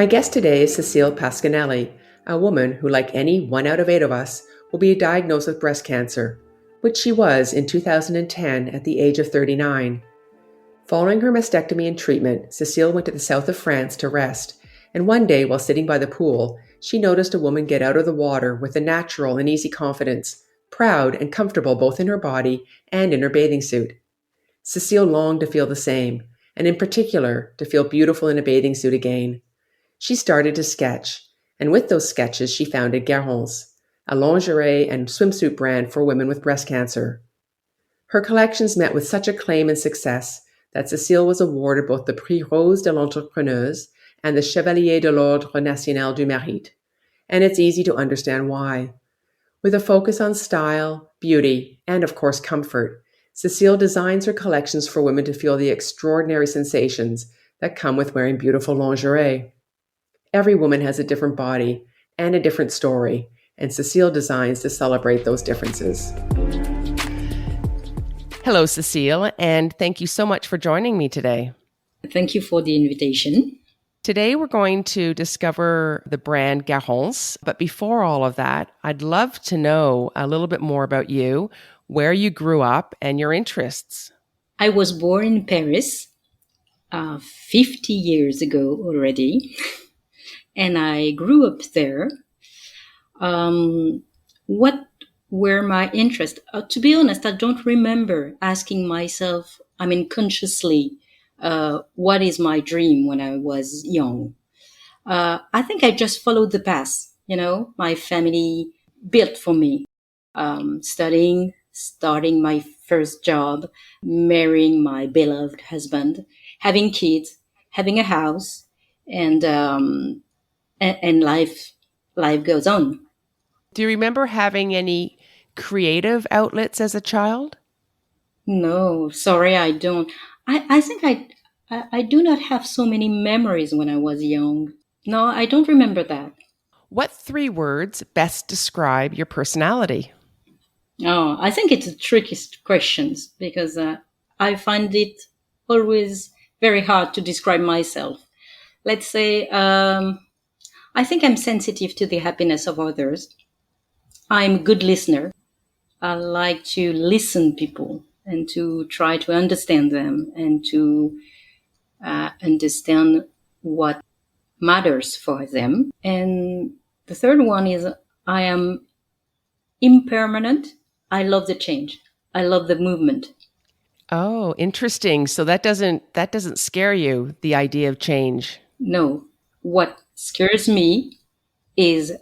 My guest today is Cécile Pasquinelli, a woman who, like any 1 out of 8 of us, will be diagnosed with breast cancer, which she was in 2010 at the age of 39. Following her mastectomy and treatment, Cécile went to the south of France to rest, and one day while sitting by the pool, she noticed a woman get out of the water with a natural and easy confidence, proud and comfortable both in her body and in her bathing suit. Cécile longed to feel the same, and in particular, to feel beautiful in a bathing suit again. She started to sketch, and with those sketches she founded Garance, a lingerie and swimsuit brand for women with breast cancer. Her collections met with such acclaim and success that Cécile was awarded both the Prix Rose de l'Entrepreneuse and the Chevalier de l'Ordre National du Mérite. And it's easy to understand why. With a focus on style, beauty, and of course comfort, Cécile designs her collections for women to feel the extraordinary sensations that come with wearing beautiful lingerie. Every woman has a different body and a different story, and Cécile designs to celebrate those differences. Hello, Cécile, and thank you so much for joining me today. Thank you for the invitation. Today, we're going to discover the brand Garance, but before all of that, I'd love to know a little bit more about you, where you grew up, and your interests. I was born in Paris 50 years ago already, and I grew up there. What were my interests? To be honest, I don't remember asking myself, consciously, what is my dream when I was young. I think I just followed the path, my family built for me. Studying, starting my first job, marrying my beloved husband, having kids, having a house, and life goes on. Do you remember having any creative outlets as a child? No, sorry, I don't. I think I do not have so many memories when I was young. No, I don't remember that. What 3 words best describe your personality? Oh, I think it's the trickiest questions because I find it always very hard to describe myself. Let's say, I think I'm sensitive to the happiness of others. I'm a good listener. I like to listen people and to try to understand them and to understand what matters for them. And the third one is I am impermanent. I love the change. I love the movement. Oh, interesting. So that doesn't scare you, the idea of change? No. What scares me is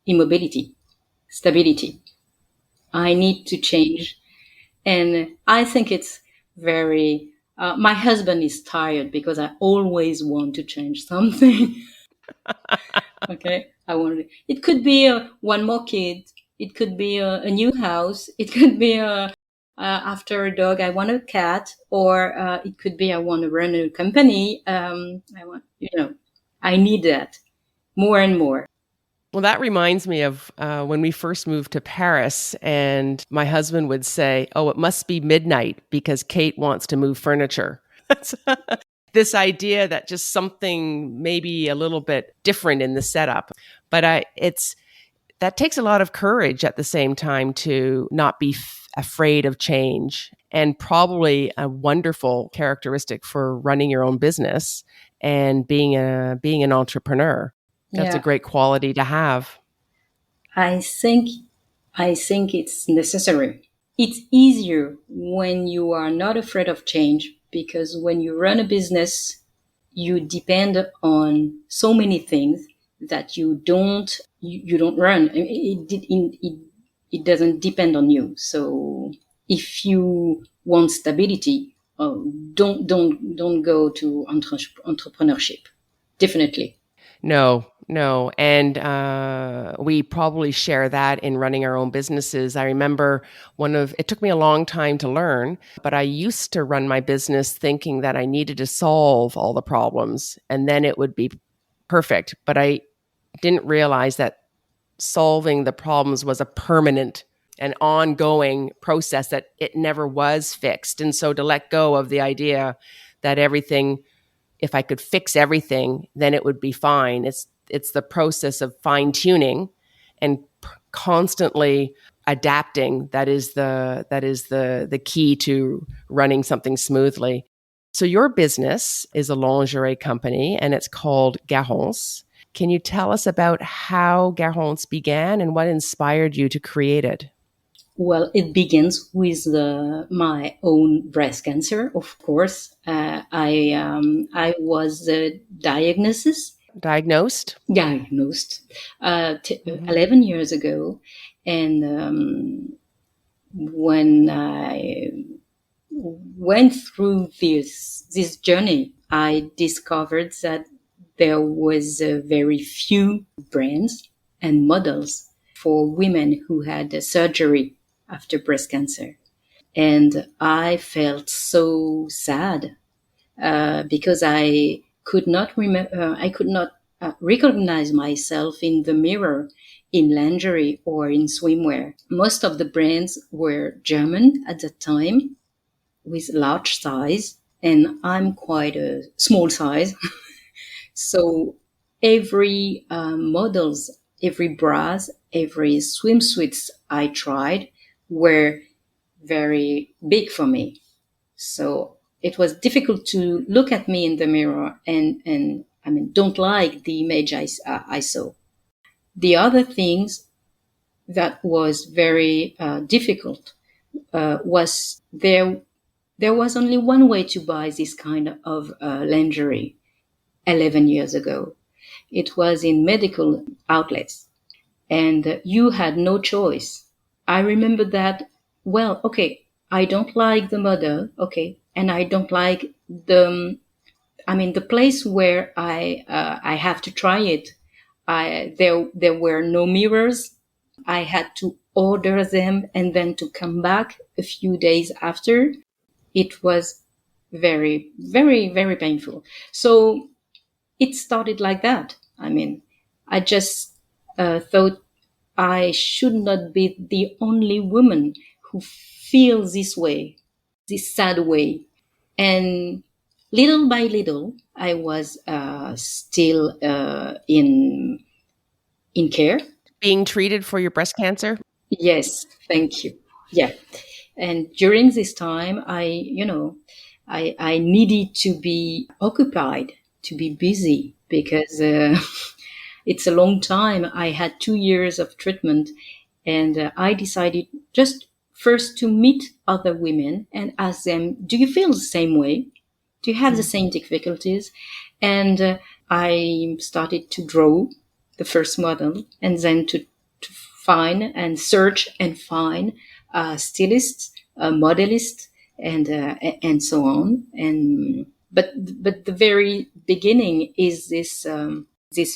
immobility, stability. I need to change. And I think it's very, my husband is tired because I always want to change something. Okay. It could be one more kid. It could be a new house. It could be after a dog, I want a cat, or it could be I want to run a company. I need that more and more. Well, that reminds me of when we first moved to Paris, and my husband would say, "Oh, it must be midnight because Kate wants to move furniture." This idea that just something maybe a little bit different in the setup, but that takes a lot of courage at the same time to not be afraid of change, and probably a wonderful characteristic for running your own business and being an entrepreneur. That's a great quality to have. I think it's necessary. It's easier when you are not afraid of change, because when you run a business, you depend on so many things that you don't run. It doesn't depend on you. So if you want stability, don't go to entrepreneurship. Definitely. No. And we probably share that in running our own businesses. I remember it took me a long time to learn, but I used to run my business thinking that I needed to solve all the problems and then it would be perfect. But I didn't realize that solving the problems was a permanent and ongoing process, that it never was fixed. And so to let go of the idea that everything if I could fix everything, then it would be fine. It's the process of fine tuning and constantly adapting that is the key to running something smoothly. So your business is a lingerie company and it's called Garance. Can you tell us about how Garance began and what inspired you to create it? Well, it begins with my own breast cancer, of course. I was Diagnosed? diagnosed 11 years ago, and when I went through this journey, I discovered that there was very few brands and models for women who had a surgery after breast cancer. And I felt so sad because I could not recognize myself in the mirror in lingerie or in swimwear. Most of the brands were German at that time with large size, and I'm quite a small size. So every models, every bras, every swimsuits I tried were very big for me. So it was difficult to look at me in the mirror and I mean, don't like the image I saw. The other things that was very difficult was there was only one way to buy this kind of lingerie 11 years ago. It was in medical outlets, and you had no choice. I remember that, well, okay, I don't like the model, okay, and I don't like the place where I have to try it. There were no mirrors. I had to order them and then to come back a few days after. It was very, very, very painful. So it started like that. I mean, I just thought I should not be the only woman who feels this way, this sad way. And little by little, I was still in care. Being treated for your breast cancer? Yes, thank you. Yeah. And during this time, I needed to be occupied, to be busy, because it's a long time. I had 2 years of treatment, and I decided just first to meet other women and ask them, do you feel the same way? Do you have the same difficulties? And I started to draw the first model, and then to find and search and find stylists, modelists, and so on. And but the very beginning is this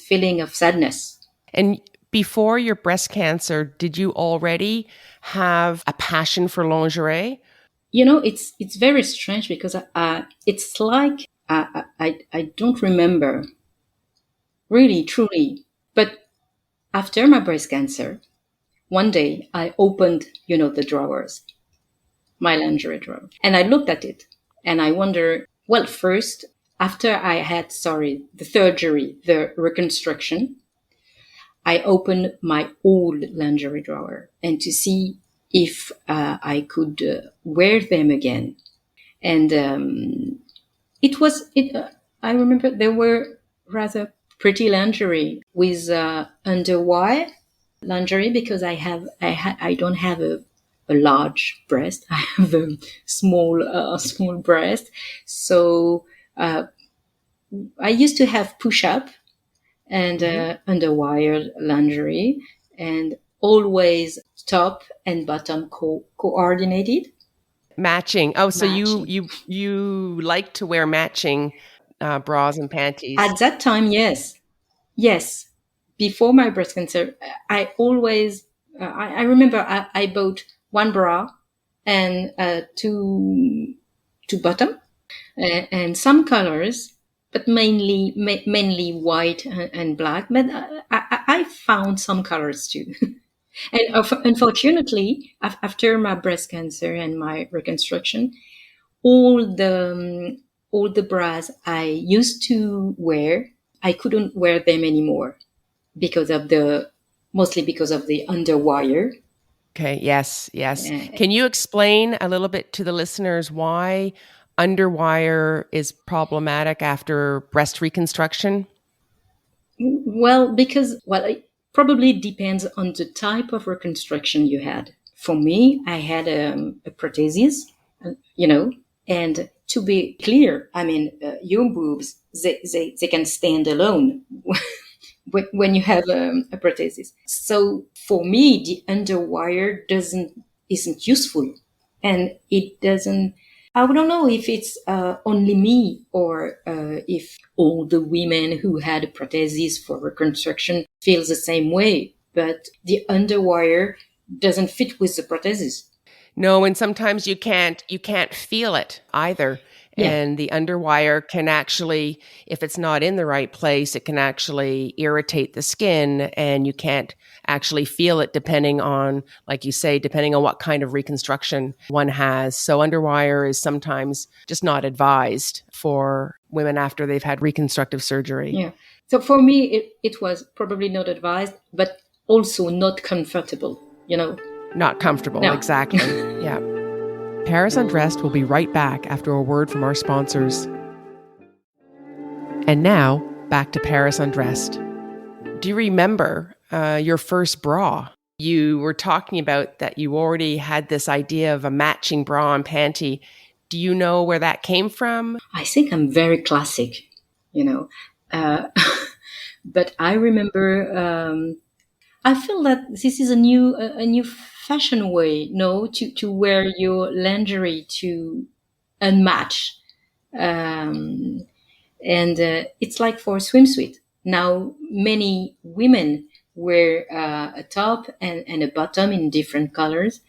feeling of sadness. And before your breast cancer, did you already have a passion for lingerie? It's very strange because it's like I don't remember really truly, but after my breast cancer, one day I opened the drawers, my lingerie drawer, and I looked at it and I wonder, well, first, after I had the surgery, the reconstruction, I opened my old lingerie drawer and to see if I could wear them again. And I remember there were rather pretty lingerie with underwire lingerie because I don't have a large breast. I have a small breast. So I used to have push up and underwire lingerie, and always top and bottom coordinated. Matching. Oh, so Matching. you like to wear matching bras and panties. At that time, yes. Before my breast cancer, I always I remember I bought one bra and two bottom and some colors, but mainly white and black. But I found some colors too. And unfortunately, after my breast cancer and my reconstruction, all all the bras I used to wear, I couldn't wear them anymore mostly because of the underwire. Okay. Yes. Yes. Uh, Can you explain a little bit to the listeners why underwire is problematic after breast reconstruction? well, it probably depends on the type of reconstruction you had. For me, I had a prosthesis, you know, and to be clear, I mean, your boobs, they can stand alone when you have a prosthesis. So for me, the underwire isn't useful, and it doesn't. I don't know if it's only me or if all the women who had prosthesis for reconstruction feel the same way. But the underwire doesn't fit with the prosthesis. No, and sometimes you can't feel it either. Yeah, And the underwire can actually, if it's not in the right place, it can actually irritate the skin and you can't actually feel it depending on, like you say, depending on what kind of reconstruction one has. So underwire is sometimes just not advised for women after they've had reconstructive surgery. yeah. So for me, it was probably not advised, but also not comfortable. Not comfortable, No. exactly. Yeah. Paris Undressed will be right back after a word from our sponsors. And now, back to Paris Undressed. Do you remember your first bra? You were talking about that you already had this idea of a matching bra and panty. Do you know where that came from? I think I'm very classic, you know. Uh, but I remember, I feel that this is a new fashion way, no, to wear your lingerie to unmatch. Um, and it's like for a swimsuit. Now, many women wear a top and a bottom in different colors.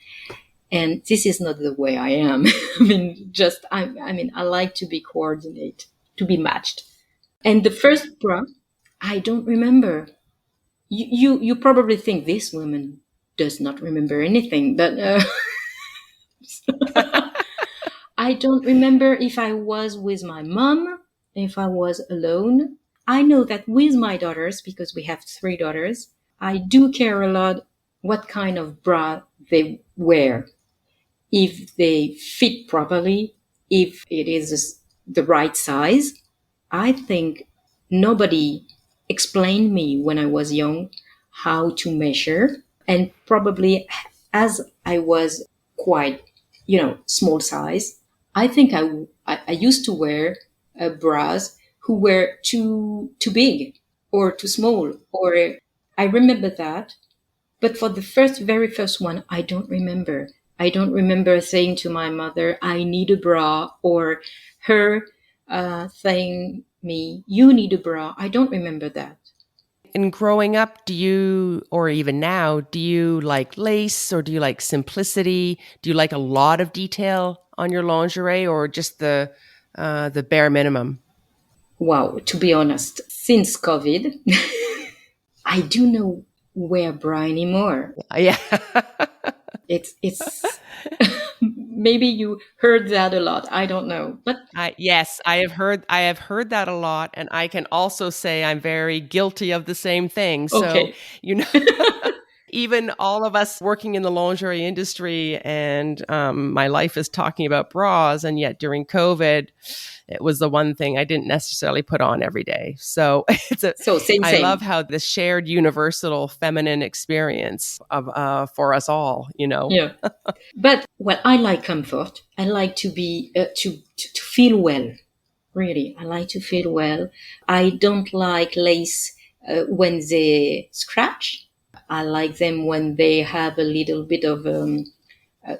And this is not the way I am. I like to be coordinated, to be matched. And the first bra, I don't remember. You probably think this woman does not remember anything, but I don't remember if I was with my mom, if I was alone. I know that with my daughters, because we have 3 daughters, I do care a lot what kind of bra they wear. If they fit properly, if it is the right size. I think nobody explained me when I was young how to measure. And probably as I was quite, small size, I think I used to wear bras who were too big or too small. Or I remember that. But for the very first one, I don't remember. I don't remember saying to my mother, I need a bra, or her saying me, you need a bra. I don't remember that. And growing up, do you, or even now, do you like lace or do you like simplicity? Do you like a lot of detail on your lingerie or just the bare minimum? Wow, to be honest, since COVID, I do not wear bra anymore. Yeah. It's maybe you heard that a lot. I don't know, but Yes, I have heard that a lot, and I can also say I'm very guilty of the same thing. So, okay. Even all of us working in the lingerie industry, and my life is talking about bras, and yet during COVID, it was the one thing I didn't necessarily put on every day. So Same. I love how the shared universal feminine experience of for us all, Yeah. But I like comfort. I like to be to feel well. Really, I like to feel well. I don't like lace when they scratch. I like them when they have a little bit of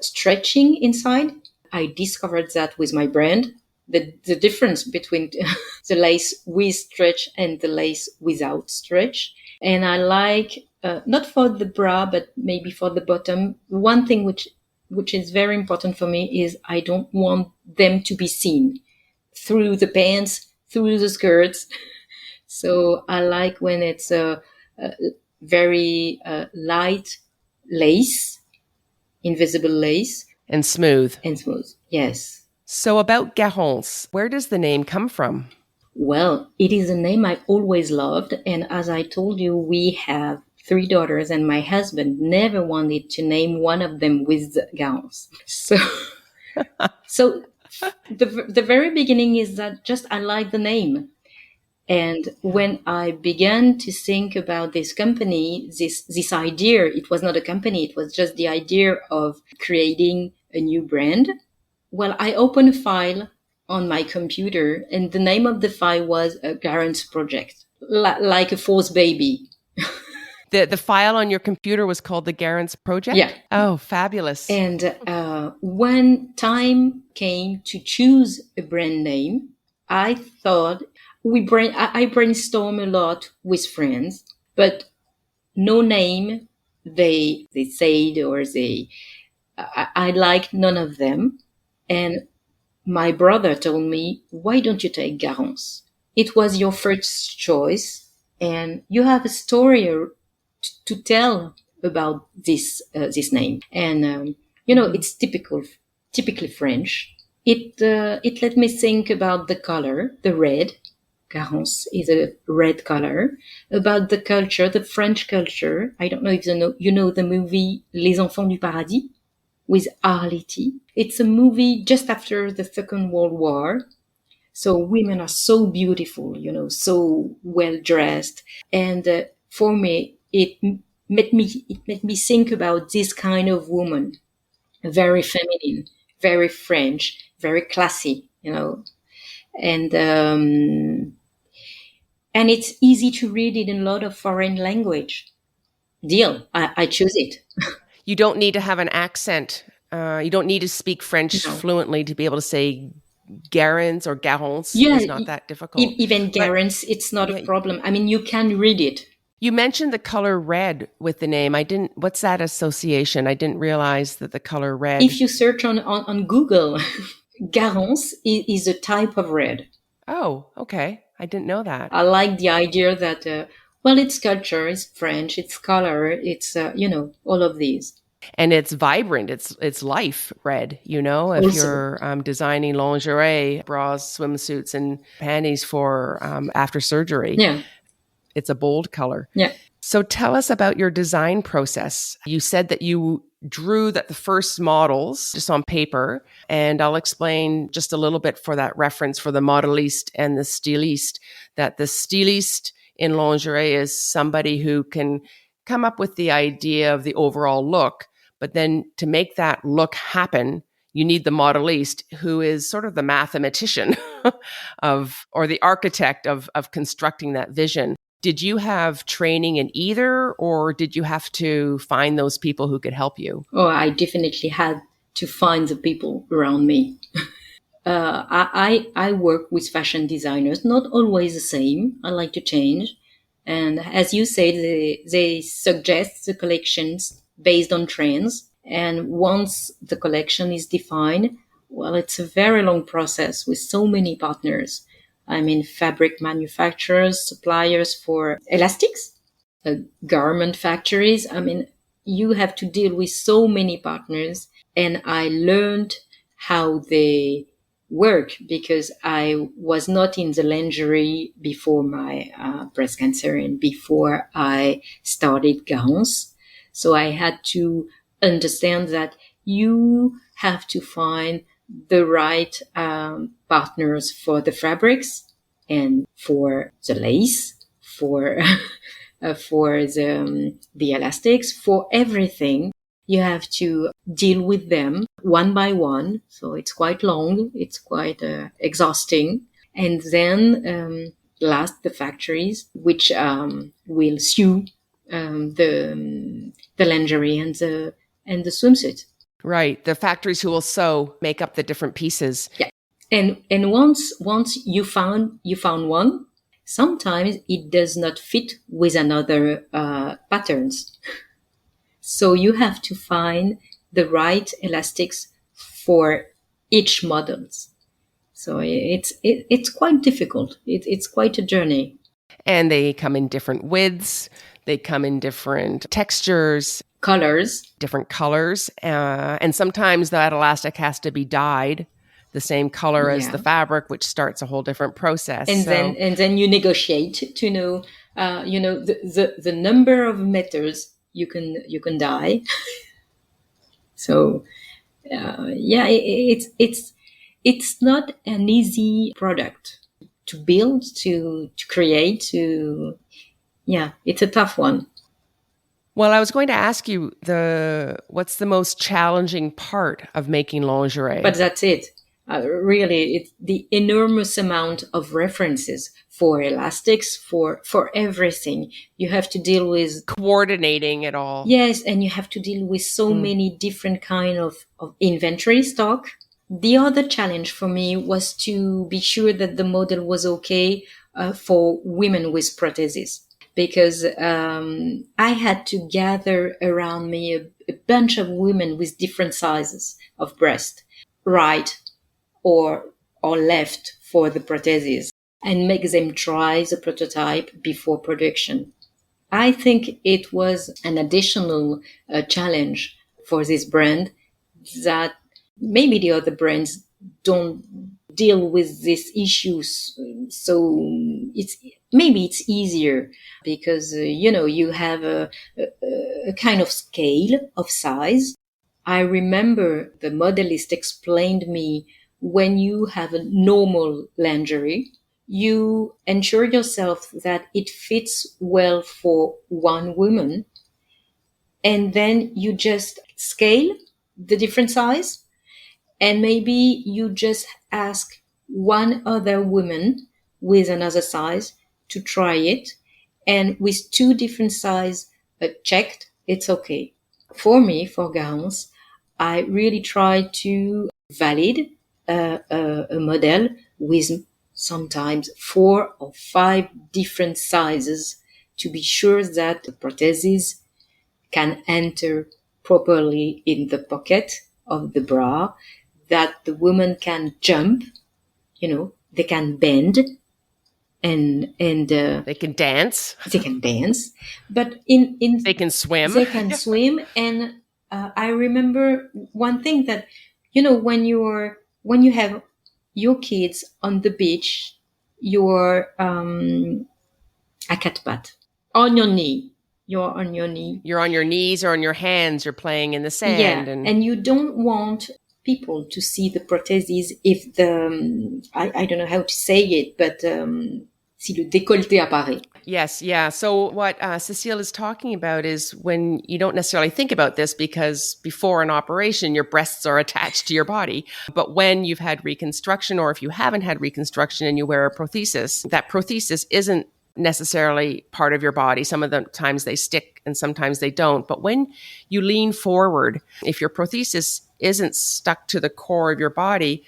stretching inside. I discovered that with my brand. The difference between the lace with stretch and the lace without stretch. And I like, not for the bra, but maybe for the bottom. One thing which is very important for me is I don't want them to be seen through the pants, through the skirts. So I like when it's a very light lace, invisible lace. and smooth. And smooth, yes. So about Garance, where does the name come from? Well, it is a name I always loved. And as I told you, we have 3 daughters, and my husband never wanted to name one of them with Garance. So the very beginning is that just I like the name. And when I began to think about this company, this idea, it was not a company, it was just the idea of creating a new brand. Well, I opened a file on my computer, and the name of the file was a Garance project, like a fourth baby. The file on your computer was called the Garance project? Yeah. Oh, fabulous. And when time came to choose a brand name, I thought I brainstorm a lot with friends, but no name they said, or I liked none of them. And my brother told me, why don't you take Garance? It was your first choice, and you have a story to tell about this name. And it's typically French. It let me think about the color, the red. Garance is a red color. About the culture, the French culture. I don't know if you know the movie Les Enfants du Paradis with Arletty. It's a movie just after the Second World War. So women are so beautiful, so well dressed. And for me, it made me think about this kind of woman, very feminine, very French, very classy, and it's easy to read it in a lot of foreign language. Deal, I choose it. You don't need to have an accent. You don't need to speak French fluently to be able to say Garance or Garance. Yeah, is not that difficult. Even Garance, it's not a problem. I mean, you can read it. You mentioned the color red with the name. What's that association? I didn't realize that the color red. If you search on Google, Garance is a type of red. Oh, okay. I didn't know that. I like the idea that, it's culture, it's French, it's color, it's, all of these. And it's vibrant. It's life red, if you're designing lingerie, bras, swimsuits, and panties for after surgery. Yeah. It's a bold color. Yeah. So tell us about your design process. You said that you drew the first models just on paper, and I'll explain just a little bit for that reference for the modeliste and the styliste, that the styliste in lingerie is somebody who can come up with the idea of the overall look, but then to make that look happen, you need the modeliste, who is sort of the mathematician or the architect of constructing that vision. Did you have training in either, or did you have to find those people who could help you? Oh, I definitely had to find the people around me. I work with fashion designers, not always the same. I like to change. And as you said, they suggest the collections based on trends. And once the collection is defined, well, it's a very long process with so many partners. I mean, fabric manufacturers, suppliers for elastics, garment factories. I mean, you have to deal with so many partners. And I learned how they work because I was not in the lingerie before my breast cancer and before I started Garance. So I had to understand that you have to find the right partners for the fabrics and for the lace, for the elastics, for everything. You have to deal with them one by one. So it's quite long. It's quite exhausting. And then last, the factories, which will sew the lingerie and the swimsuit. Right. The factories who will sew make up the different pieces. Yeah. And once you found one, sometimes it does not fit with another patterns. So you have to find the right elastics for each models. So it's quite difficult. It's quite a journey. And they come in different widths. They come in different textures. Colors. Different colors. And sometimes that elastic has to be dyed the same color as Yeah. the fabric, which starts a whole different process. And then you negotiate to know, the number of meters you can dye. So yeah, it's not an easy product to build, to create, yeah, it's a tough one. Well, I was going to ask you what's the most challenging part of making lingerie? But that's it. Really, it's the enormous amount of references for elastics, for everything. You have to deal with Coordinating it all. Yes, and you have to deal with so many different kind of inventory stock. The other challenge for me was to be sure that the model was okay for women with prostheses, because I had to gather around me a bunch of women with different sizes of breast, right or left for the prostheses, and make them try the prototype before production. I think it was an additional challenge for this brand that maybe the other brands don't deal with these issues. So it's easier because, you have a kind of scale of size. I remember the modelist explained me, when you have a normal lingerie, you ensure yourself that it fits well for one woman, and then you just scale the different size, and maybe you just ask one other woman with another size to try it, and with two different size checked, it's okay. For me, for Garance, I really try to valid a model with sometimes 4 or 5 different sizes to be sure that the prosthesis can enter properly in the pocket of the bra, that the woman can jump, they can bend, and They can dance. They can dance, but They can swim. They can swim, and I remember one thing that, when you have your kids on the beach, you're a cat pat on your knee. You're on your knee. You're on your knees or on your hands. You're playing in the sand. Yeah, and you don't want people to see the prosthesis if the I don't know how to say it, but si le décolleté apparaît. Yes, yeah. So what Cécile is talking about is when you don't necessarily think about this, because before an operation, your breasts are attached to your body. But when you've had reconstruction, or if you haven't had reconstruction and you wear a prosthesis, that prosthesis isn't necessarily part of your body. Some of the times they stick and sometimes they don't. But when you lean forward, if your prosthesis isn't stuck to the core of your body,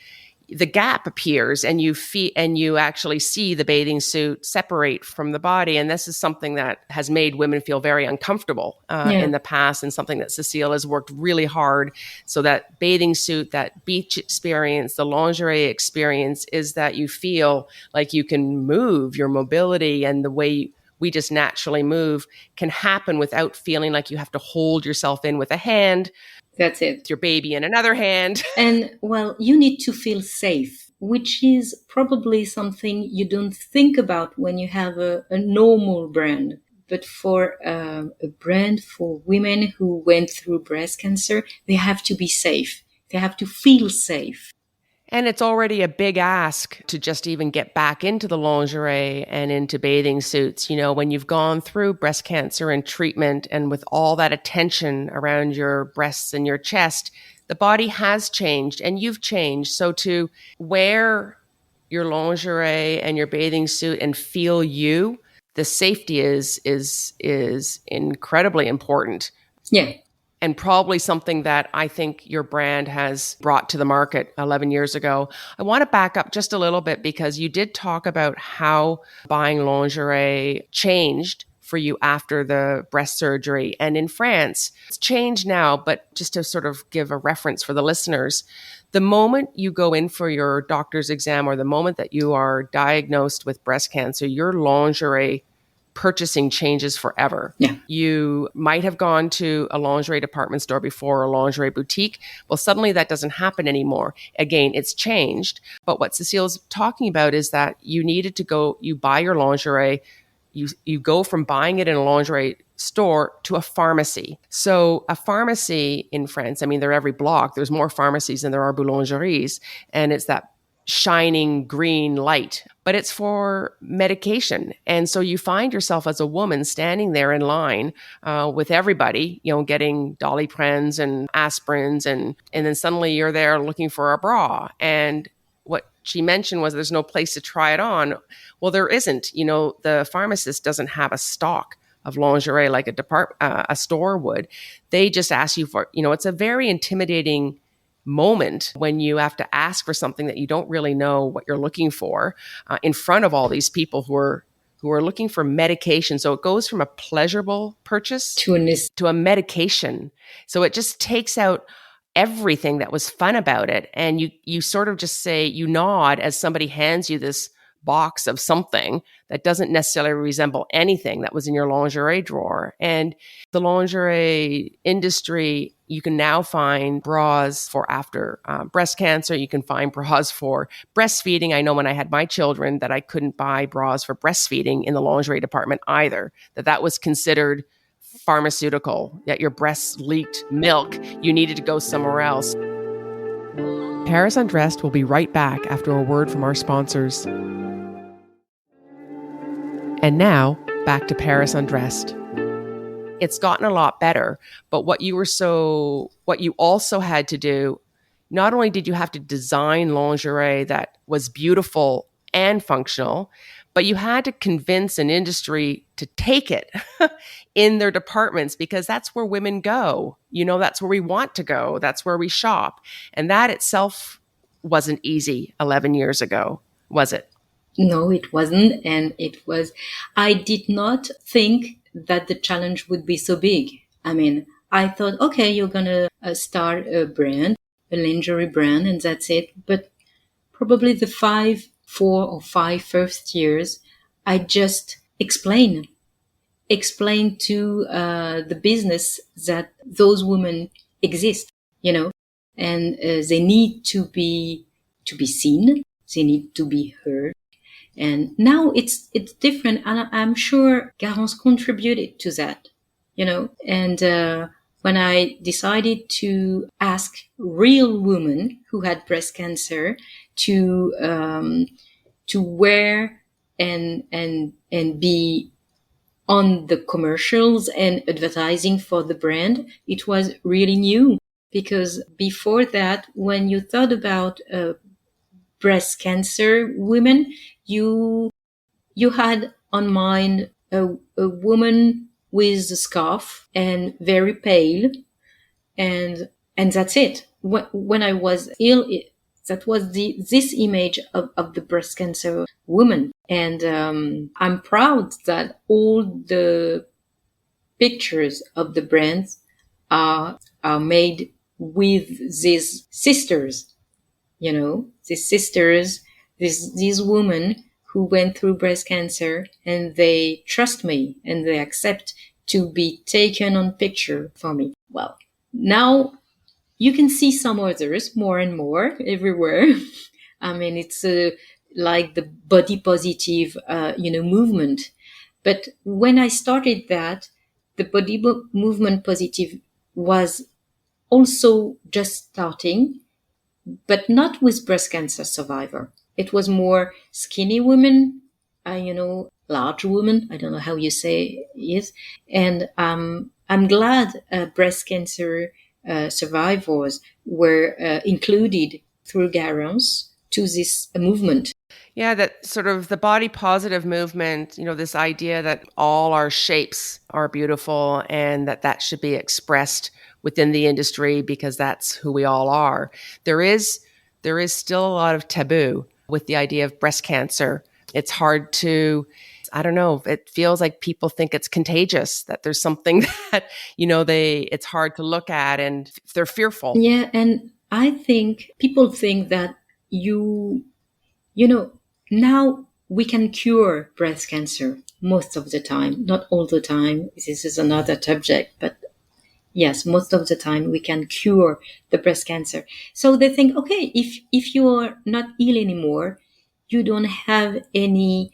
the gap appears, and you actually see the bathing suit separate from the body. And this is something that has made women feel very uncomfortable in the past, and something that Cécile has worked really hard. So that bathing suit, that beach experience, the lingerie experience, is that you feel like you can move. Your mobility and the way we just naturally move can happen without feeling like you have to hold yourself in with a hand. That's it. Your baby in another hand. And, well, you need to feel safe, which is probably something you don't think about when you have a normal brand. But for a brand for women who went through breast cancer, they have to be safe. They have to feel safe. And it's already a big ask to just even get back into the lingerie and into bathing suits. When you've gone through breast cancer and treatment, and with all that attention around your breasts and your chest, the body has changed and you've changed. So to wear your lingerie and your bathing suit and feel you, the safety is incredibly important. Yeah. And probably something that I think your brand has brought to the market 11 years ago. I want to back up just a little bit, because you did talk about how buying lingerie changed for you after the breast surgery. And in France, it's changed now, but just to sort of give a reference for the listeners, the moment you go in for your doctor's exam, or the moment that you are diagnosed with breast cancer, your lingerie purchasing changes forever. Yeah. You might have gone to a lingerie department store before, or a lingerie boutique. Well, suddenly that doesn't happen anymore. Again, it's changed. But what Cecile's talking about is that you needed to go, you buy your lingerie, you go from buying it in a lingerie store to a pharmacy. So a pharmacy in France, I mean, they're every block. There's more pharmacies than there are boulangeries. And it's that shining green light, but it's for medication. And so you find yourself as a woman standing there in line with everybody, getting Doliprans and aspirins, and then suddenly you're there looking for a bra. And what she mentioned was there's no place to try it on. Well, there isn't. The pharmacist doesn't have a stock of lingerie like a store would. They just ask you for, it's a very intimidating moment when you have to ask for something that you don't really know what you're looking for in front of all these people who are looking for medication. So it goes from a pleasurable purchase to a medication. So it just takes out everything that was fun about it. And you sort of just say, you nod as somebody hands you this box of something that doesn't necessarily resemble anything that was in your lingerie drawer. And the lingerie industry, you can now find bras for after breast cancer. You can find bras for breastfeeding. I know when I had my children that I couldn't buy bras for breastfeeding in the lingerie department either, that was considered pharmaceutical, that your breasts leaked milk. You needed to go somewhere else. Paris Undressed will be right back after a word from our sponsors. And now, back to Paris Undressed. It's gotten a lot better, but what you also had to do, not only did you have to design lingerie that was beautiful and functional, but you had to convince an industry to take it in their departments, because that's where women go. That's where we want to go. That's where we shop. And that itself wasn't easy 11 years ago, was it? No, it wasn't. And I did not think that the challenge would be so big. I mean, I thought, okay, you're going to start a brand, a lingerie brand, and that's it. But probably the 4 or 5 first years, I just explain to the business that those women exist, and they need to be seen. They need to be heard. And now it's different, and I'm sure Garance contributed to that, And when I decided to ask real women who had breast cancer to wear and be on the commercials and advertising for the brand, it was really new, because before that, when you thought about breast cancer women, you had on mind a woman with a scarf and very pale, and that's it. When I was ill, that was this image of the breast cancer woman. And I'm proud that all the pictures of the brands are made with these sisters. These sisters, these women who went through breast cancer, and they trust me and they accept to be taken on picture for me. Well, now you can see some others more and more everywhere. I mean, it's like the body positive, movement. But when I started that, the body movement positive was also just starting, but not with breast cancer survivor. It was more skinny women, large women. I don't know how you say it. And I'm glad breast cancer survivors were included through Garance to this movement. Yeah, that sort of the body positive movement, this idea that all our shapes are beautiful and that should be expressed within the industry because that's who we all are. There is still a lot of taboo with the idea of breast cancer. It's hard to, I don't know, it feels like people think it's contagious, that there's something that, it's hard to look at and they're fearful. Yeah, and I think people think that now we can cure breast cancer. most of the time, not all the time. This is another subject, but yes, most of the time we can cure the breast cancer. So they think, okay, if you are not ill anymore, you don't have any.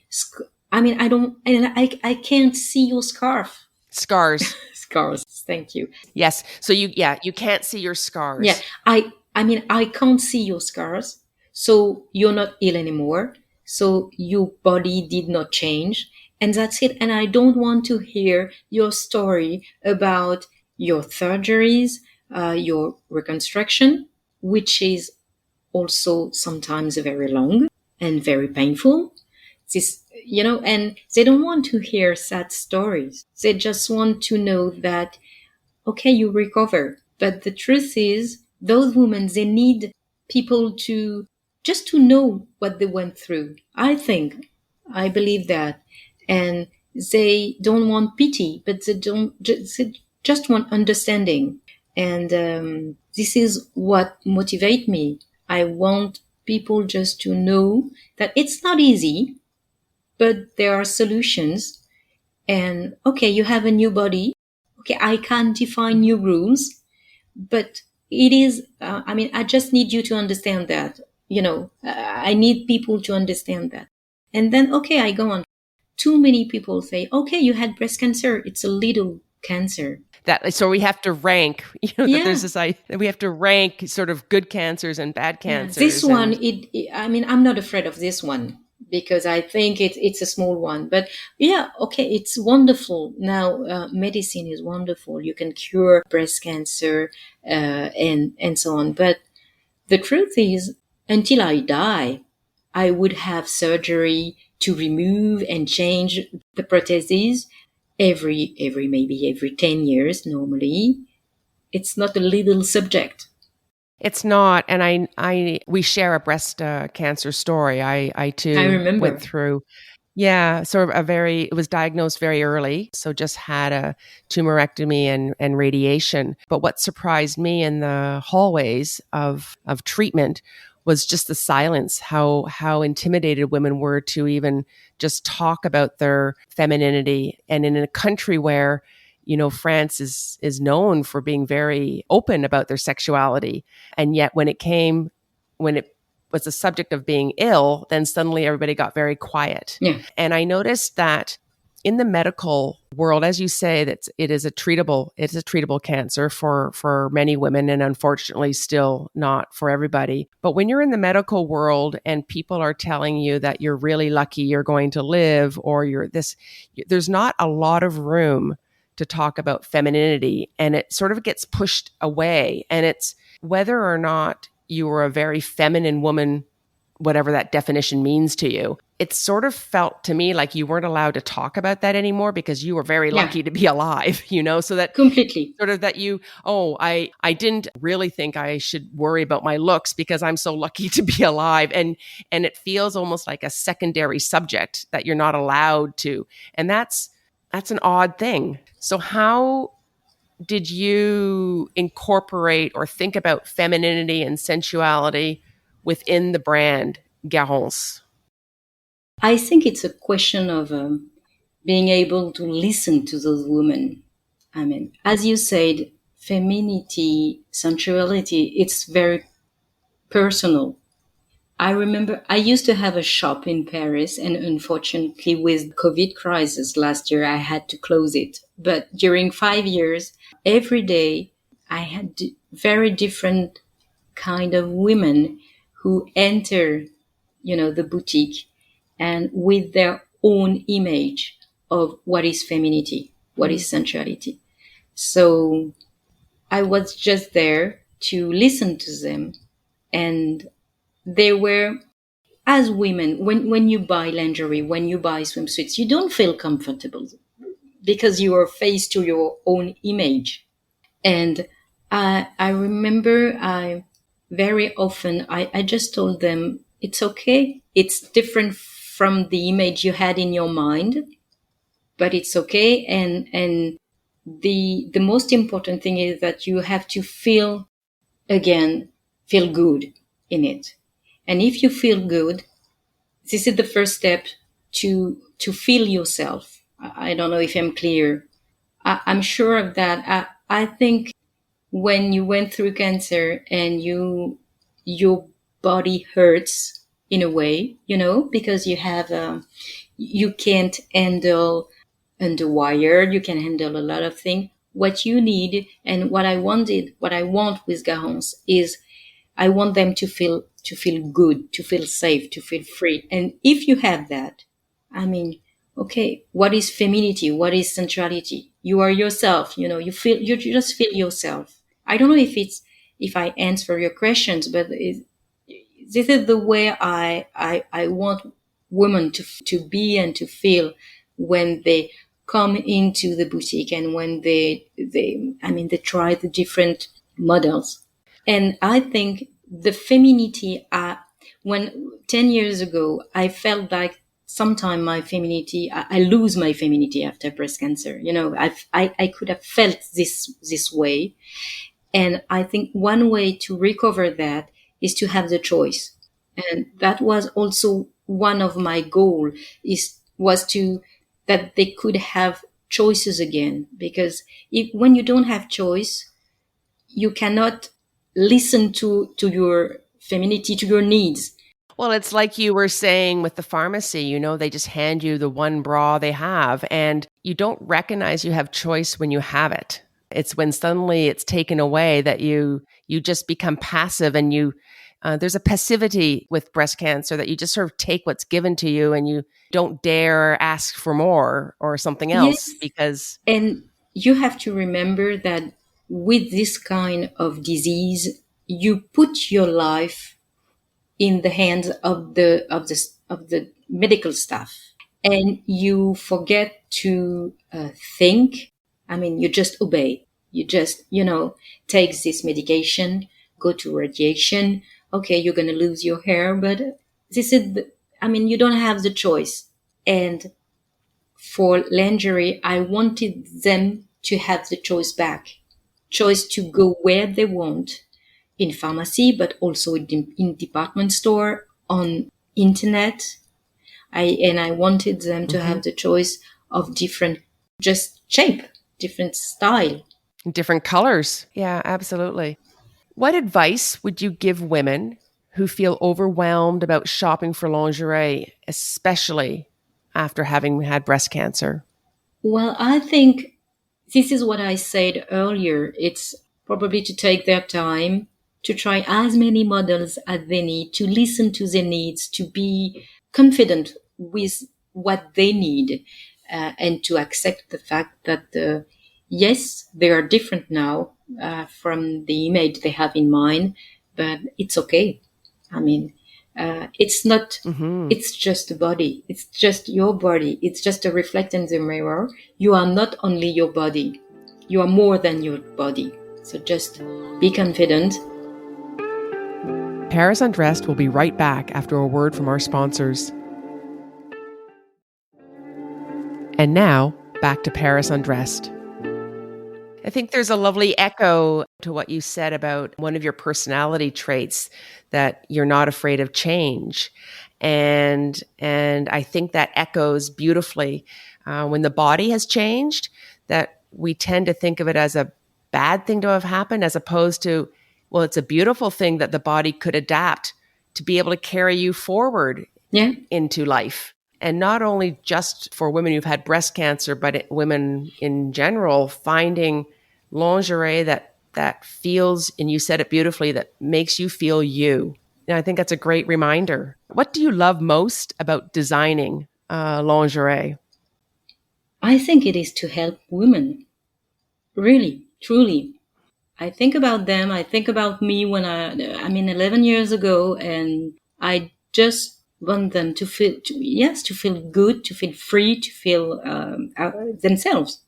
I mean, I can't see your scarf. Scars. Scars. Thank you. Yes. So you can't see your scars. Yeah, I mean, I can't see your scars. So you're not ill anymore. So your body did not change. And that's it. And I don't want to hear your story about your surgeries, your reconstruction, which is also sometimes very long and very painful. And they don't want to hear sad stories. They just want to know that, okay, you recover. But the truth is, those women, they need people to just to know what they went through. I believe that. And they don't want pity, but they just want understanding. And this is what motivates me. I want people just to know that it's not easy, but there are solutions. And okay, you have a new body. Okay, I can't define new rules, but it is, I just need you to understand that, I need people to understand that. And then, okay, I go on. Too many people say, okay, you had breast cancer. It's a little cancer. So we have to rank, that Yeah. there's this idea, we have to rank sort of good cancers and bad cancers. This one, I'm not afraid of this one because I think it's a small one. But yeah, okay, it's wonderful. Now, medicine is wonderful. You can cure breast cancer and so on. But the truth is, until I die, I would have surgery to remove and change the prostheses maybe every 10 years normally. It's not a little subject. It's not, and we share a breast cancer story. I too remember. went through, sort of it was diagnosed very early, so just had a tumorectomy and radiation. But what surprised me in the hallways of treatment was just the silence, how intimidated women were to even just talk about their femininity. And in a country where France is known for being very open about their sexuality. And yet when it was the subject of being ill, then suddenly everybody got very quiet. Yeah. And I noticed that in the medical world, as you say, that it's a treatable cancer for many women, and unfortunately still not for everybody. But when you're in the medical world and people are telling you that you're really lucky you're going to live, or there's not a lot of room to talk about femininity, and it sort of gets pushed away. And it's whether or not you are a very feminine woman, whatever that definition means to you, it sort of felt to me like you weren't allowed to talk about that anymore because you were very lucky to be alive, so that completely sort of that I didn't really think I should worry about my looks because I'm so lucky to be alive. And it feels almost like a secondary subject that you're not allowed to. And that's an odd thing. So how did you incorporate or think about femininity and sensuality within the brand Garance? I think it's a question of being able to listen to those women. I mean, as you said, femininity, sensuality, it's very personal. I remember I used to have a shop in Paris, and unfortunately with COVID crisis last year, I had to close it. But during 5 years, every day I had very different kind of women who enter, the boutique, and with their own image of what is femininity, what is sensuality. So I was just there to listen to them, and they were, as women, when you buy lingerie, when you buy swimsuits, you don't feel comfortable because you are faced to your own image. And I remember very often I just told them, it's okay. It's different from the image you had in your mind, but it's okay. And the most important thing is that you have to feel good in it. And if you feel good, this is the first step to feel yourself. I don't know if I'm clear. I'm sure of that. I think when you went through cancer and your body hurts in a way, because you can't handle underwired, you can handle a lot of things. What you need and what I want with Garance is I want them to feel good, to feel safe, to feel free. And if you have that, I mean, okay, what is femininity? What is sensuality? You are yourself, you just feel yourself. I don't know if I answer your questions, but this is the way I want women to be and to feel when they come into the boutique and when they try the different models. And I think the femininity, when 10 years ago, I felt like sometime my femininity, I lose my femininity after breast cancer. I could have felt this way. And I think one way to recover that is to have the choice. And that was also one of my goal was to that they could have choices again, because when you don't have choice, you cannot listen to your femininity, to your needs. Well, it's like you were saying with the pharmacy, they just hand you the one bra they have, and you don't recognize you have choice when you have it. It's when suddenly it's taken away that you just become passive, and there's a passivity with breast cancer that you just sort of take what's given to you, and you don't dare ask for more or something else Yes. because. And you have to remember that with this kind of disease, you put your life in the hands of the medical staff, and you forget to think. I mean, you just obey. You just take this medication, go to radiation. Okay, you're going to lose your hair, but you don't have the choice. And for lingerie, I wanted them to have the choice to go where they want, in pharmacy, but also in department store, on internet. I wanted them to have the choice of different, just shape, different style. Different colors. Yeah, absolutely. What advice would you give women who feel overwhelmed about shopping for lingerie, especially after having had breast cancer? Well, I think this is what I said earlier. It's probably to take their time, to try as many models as they need, to listen to their needs, to be confident with what they need, and to accept the fact that, yes, they are different now from the image they have in mind, but it's okay. I mean, it's not, it's just a body. It's just your body. It's just a reflection in the mirror. You are not only your body. You are more than your body. So just be confident. Paris Undressed will be right back after a word from our sponsors. And now, back to Paris Undressed. I think there's a lovely echo to what you said about one of your personality traits, that you're not afraid of change. And I think that echoes beautifully when the body has changed, that we tend to think of it as a bad thing to have happened, as opposed to, well, it's a beautiful thing that the body could adapt to be able to carry you forward into life. And not only just for women who've had breast cancer, but women in general, finding lingerie that feels, and you said it beautifully, that makes you feel you. And I think that's a great reminder. What do you love most about designing lingerie? I think it is to help women. Really, truly. I think about them. I think about me when 11 years ago, and I just want them to feel good, to feel free, to feel themselves.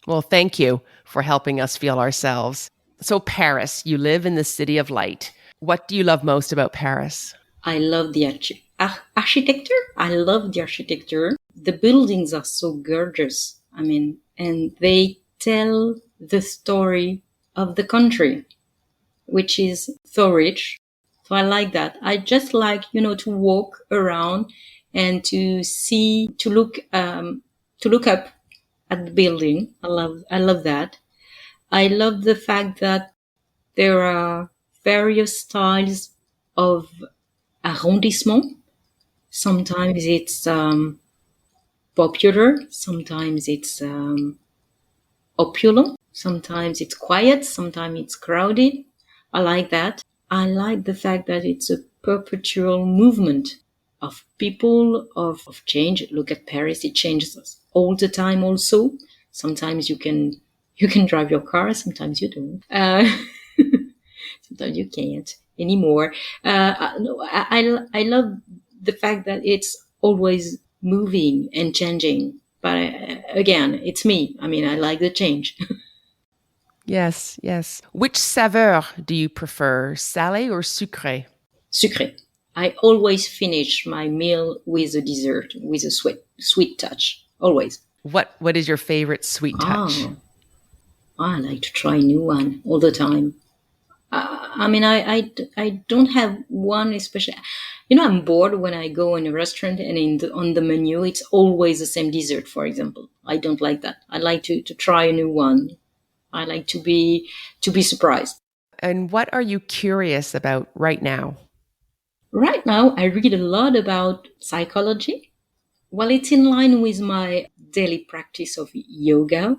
Well, thank you for helping us feel ourselves. So Paris, you live in the city of light. What do you love most about Paris? I love the architecture. I love the architecture. The buildings are so gorgeous. And they tell the story of the country, which is so rich. So I like that. I just like, to walk around and to look up at the building. I love that. I love the fact that there are various styles of arrondissement. Sometimes it's popular, sometimes it's opulent, sometimes it's quiet, sometimes it's crowded. I like that. I like the fact that it's a perpetual movement of people, of change. Look at Paris, it changes all the time also. Sometimes you can drive your car, sometimes you don't. Sometimes you can't anymore. No, I love the fact that it's always moving and changing. But again, it's me. I mean, I like the change. Yes, yes. Which saveur do you prefer, salé or sucré? Sucré. I always finish my meal with a dessert, with a sweet touch. Always. What is your favorite sweet touch? Oh, I like to try new one all the time. I mean, I don't have one especially. I'm bored when I go in a restaurant and on the menu, it's always the same dessert, for example. I don't like that. I like to try a new one. I like to be surprised. And what are you curious about right now? Right now, I read a lot about psychology. Well, it's in line with my daily practice of yoga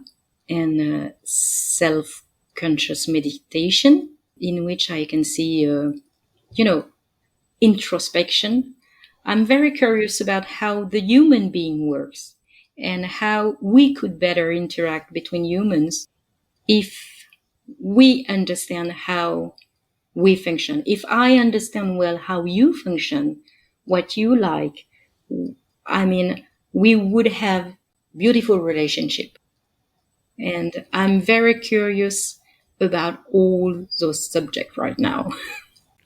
and self-conscious meditation, in which I can see, introspection. I'm very curious about how the human being works and how we could better interact between humans if we understand how we function. If I understand well how you function, what you like, I mean, we would have beautiful relationship. And I'm very curious about all those subjects right now.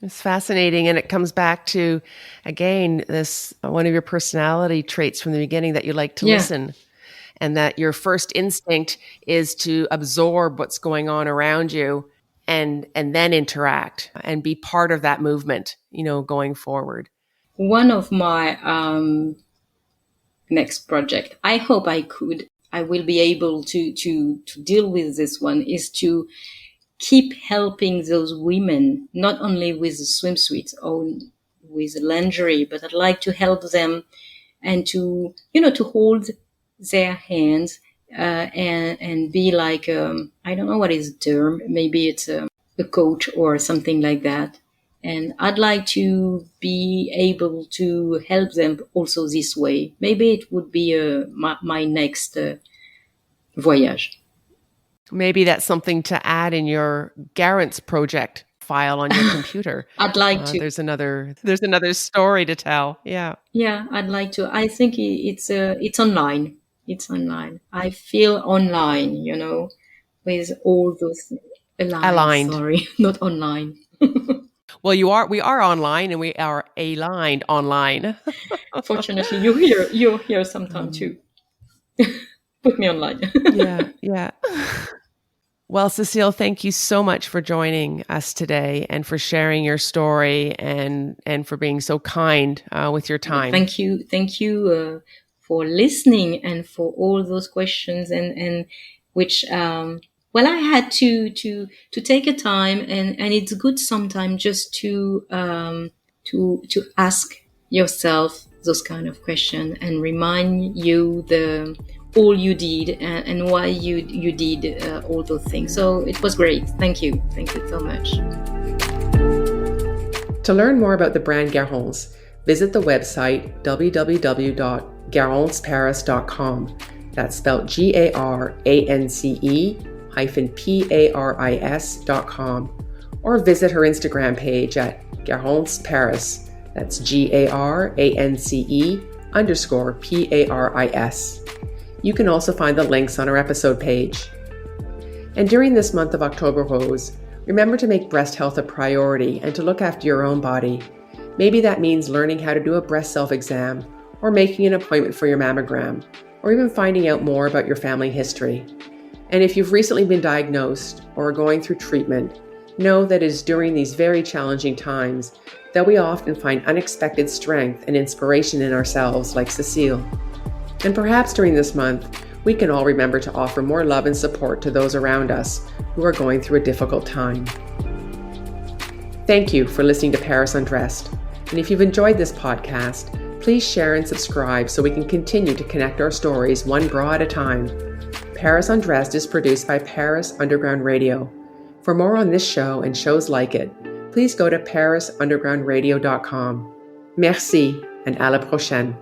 It's fascinating. And it comes back to, again, this one of your personality traits from the beginning, that you like to listen, and that your first instinct is to absorb what's going on around you and then interact and be part of that movement, going forward. One of my next project, I hope I will be able to deal with this one, is to keep helping those women, not only with the swimsuits or with lingerie, but I'd like to help them and to hold their hands and be like, I don't know what is the term, maybe it's a coach or something like that. And I'd like to be able to help them also this way. Maybe it would be my next voyage. Maybe that's something to add in your Garance project file on your computer. I'd like to. There's another story to tell. Yeah. Yeah, I'd like to. I think it's online. It's online. I feel online, with all those aligned. Sorry, not online. Well, we are online, and we are aligned online. Fortunately, you're here sometime too. Put me online. Yeah. Well, Cécile, thank you so much for joining us today and for sharing your story and for being so kind with your time. Thank you for listening and for all those questions and which I had to take a time and it's good sometimes just to ask yourself those kind of questions and remind you all you did and why you did all those things. So it was great. Thank you so much. To learn more about the brand Garance, visit the website www.garanceparis.com. That's spelled GARANCE-PARIS.com, or visit her Instagram page at Garance Paris. That's GARANCE_PARIS. You can also find the links on our episode page. And during this month of October Rose, remember to make breast health a priority and to look after your own body. Maybe that means learning how to do a breast self-exam, or making an appointment for your mammogram, or even finding out more about your family history. And if you've recently been diagnosed or are going through treatment, know that it is during these very challenging times that we often find unexpected strength and inspiration in ourselves, like Cécile. And perhaps during this month, we can all remember to offer more love and support to those around us who are going through a difficult time. Thank you for listening to Paris Undressed. And if you've enjoyed this podcast, please share and subscribe so we can continue to connect our stories one bra at a time. Paris Undressed is produced by Paris Underground Radio. For more on this show and shows like it, please go to parisundergroundradio.com. Merci, and à la prochaine.